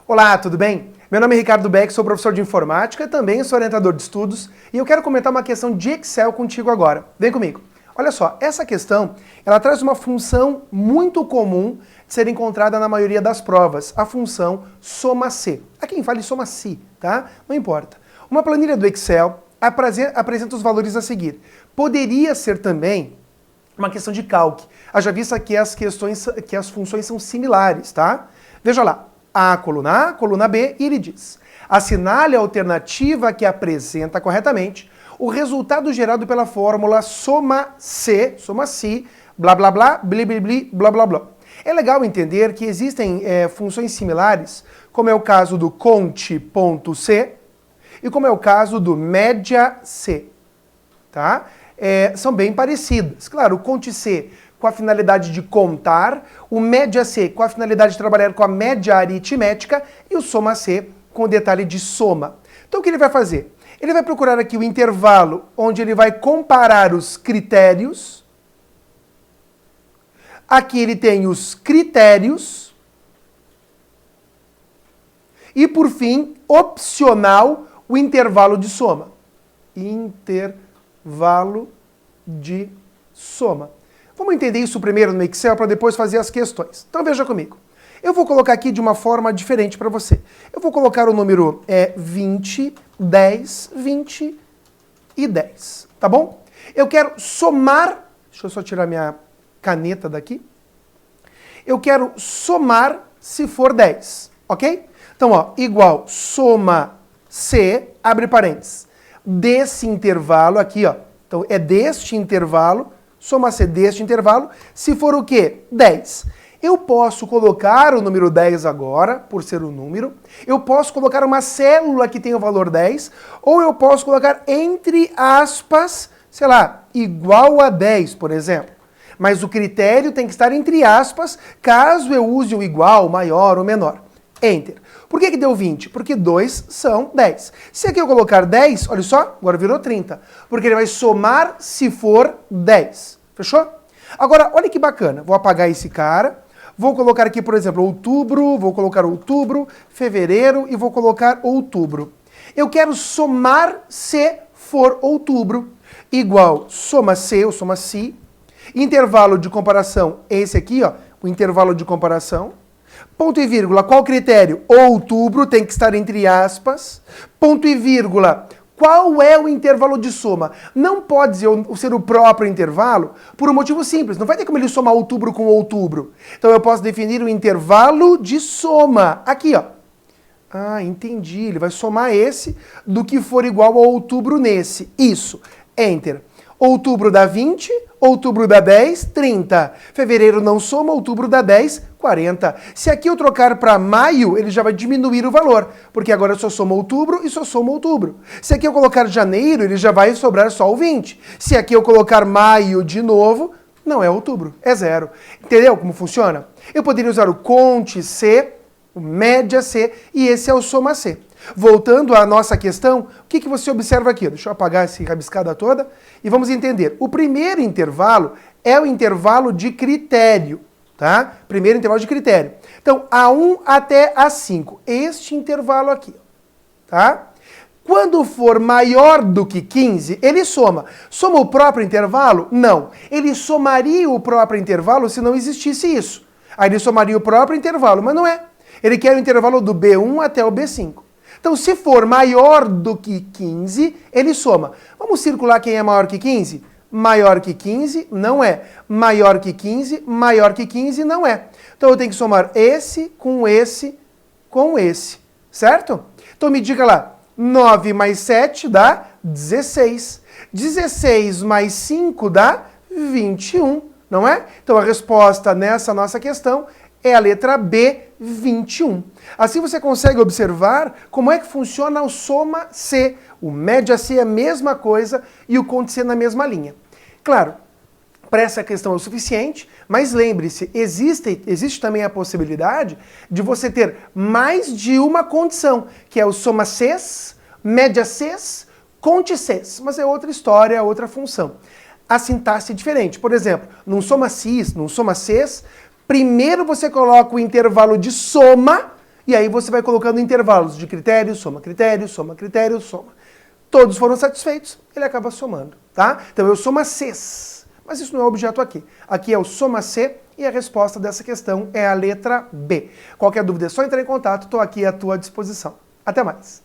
Olá, tudo bem? Meu nome é Ricardo Beck, sou professor de informática, também sou orientador de estudos e eu quero comentar uma questão de Excel contigo agora. Vem comigo. Olha só, essa questão, ela traz uma função muito comum de ser encontrada na maioria das provas, a função soma-C. Há quem fale soma-se, tá? Não importa. Uma planilha do Excel apresenta os valores a seguir. Poderia ser também uma questão de cálculo. Haja vista que as funções são similares, tá? Veja lá. A, coluna B, e ele diz: assinale a alternativa que apresenta corretamente o resultado gerado pela fórmula soma-se, blá blá blá, bli bli bli, blá blá blá. É legal entender que existem funções similares, como é o caso do conte.c e como é o caso do média-c, tá? São bem parecidas. Claro, o conte-c com a finalidade de contar, o média-C com a finalidade de trabalhar com a média aritmética e o soma-C com o detalhe de soma. Então o que ele vai fazer? Ele vai procurar aqui o intervalo onde ele vai comparar os critérios. Aqui ele tem os critérios. E por fim, opcional, o intervalo de soma. Intervalo de soma. Vamos entender isso primeiro no Excel para depois fazer as questões. Então veja comigo. Eu vou colocar aqui de uma forma diferente para você. Eu vou colocar o número 20, 10, 20 e 10, tá bom? Eu quero somar, deixa eu só tirar minha caneta daqui. Eu quero somar se for 10, ok? Então, ó, igual soma C, abre parênteses, desse intervalo aqui, ó. Então é deste intervalo, soma-se deste intervalo, se for o quê? 10. Eu posso colocar o número 10 agora, por ser um número. Eu posso colocar uma célula que tem o valor 10, ou eu posso colocar entre aspas, sei lá, igual a 10, por exemplo. Mas o critério tem que estar entre aspas, caso eu use o igual, maior ou menor. Enter. Por que deu 20? Porque 2 são 10. Se aqui eu colocar 10, olha só, agora virou 30. Porque ele vai somar se for 10. Fechou? Agora, olha que bacana. Vou apagar esse cara. Vou colocar aqui, por exemplo, outubro. Vou colocar outubro, fevereiro e vou colocar outubro. Eu quero somar se for outubro. Igual soma-se ou soma-se. Intervalo de comparação, esse aqui, ó. O intervalo de comparação. Ponto e vírgula, qual critério? Outubro tem que estar entre aspas. Ponto e vírgula, qual é o intervalo de soma? Não pode ser o próprio intervalo por um motivo simples. Não vai ter como ele somar outubro com outubro. Então eu posso definir o intervalo de soma. Aqui, ó. Ah, entendi. Ele vai somar esse do que for igual a outubro nesse. Isso. Enter. Outubro dá 20, outubro dá 10, 30. Fevereiro não soma, outubro dá 10, 40. Se aqui eu trocar para maio, ele já vai diminuir o valor, porque agora eu só somo outubro e só somo outubro. Se aqui eu colocar janeiro, ele já vai sobrar só o 20. Se aqui eu colocar maio de novo, não é outubro, é 0. Entendeu como funciona? Eu poderia usar o conte-C, o média-C, e esse é o soma-C. Voltando à nossa questão, o que você observa aqui? Deixa eu apagar essa rabiscada toda e vamos entender. O primeiro intervalo é o intervalo de critério, tá? Primeiro intervalo de critério. Então, A1 até A5, este intervalo aqui, tá? Quando for maior do que 15, ele soma. Soma o próprio intervalo? Não. Ele somaria o próprio intervalo se não existisse isso. Aí ele somaria o próprio intervalo, mas não é. Ele quer o intervalo do B1 até o B5. Então, se for maior do que 15, ele soma. Vamos circular quem é maior que 15? Maior que 15 não é. Maior que 15, maior que 15 não é. Então, eu tenho que somar esse com esse com esse. Certo? Então, me diga lá. 9 mais 7 dá 16. 16 mais 5 dá 21, não é? Então, a resposta nessa nossa questão é a letra B, 21. Assim você consegue observar como é que funciona o soma-C. O média-C é a mesma coisa e o conte-C na mesma linha. Claro, para essa questão é o suficiente, mas lembre-se, existe também a possibilidade de você ter mais de uma condição, que é o soma-Cs, média-Cs, conte-Cs. Mas é outra história, é outra função. A sintaxe é diferente. Por exemplo, num soma-Cs, num soma-Cs, primeiro você coloca o intervalo de soma E aí você vai colocando intervalos de critério, soma, critério, soma, critério, soma. Todos foram satisfeitos, ele acaba somando, tá? Então eu soma Cs, mas isso não é o objeto aqui. Aqui é o soma C e a resposta dessa questão é a letra B. Qualquer dúvida é só entrar em contato, estou aqui à tua disposição. Até mais!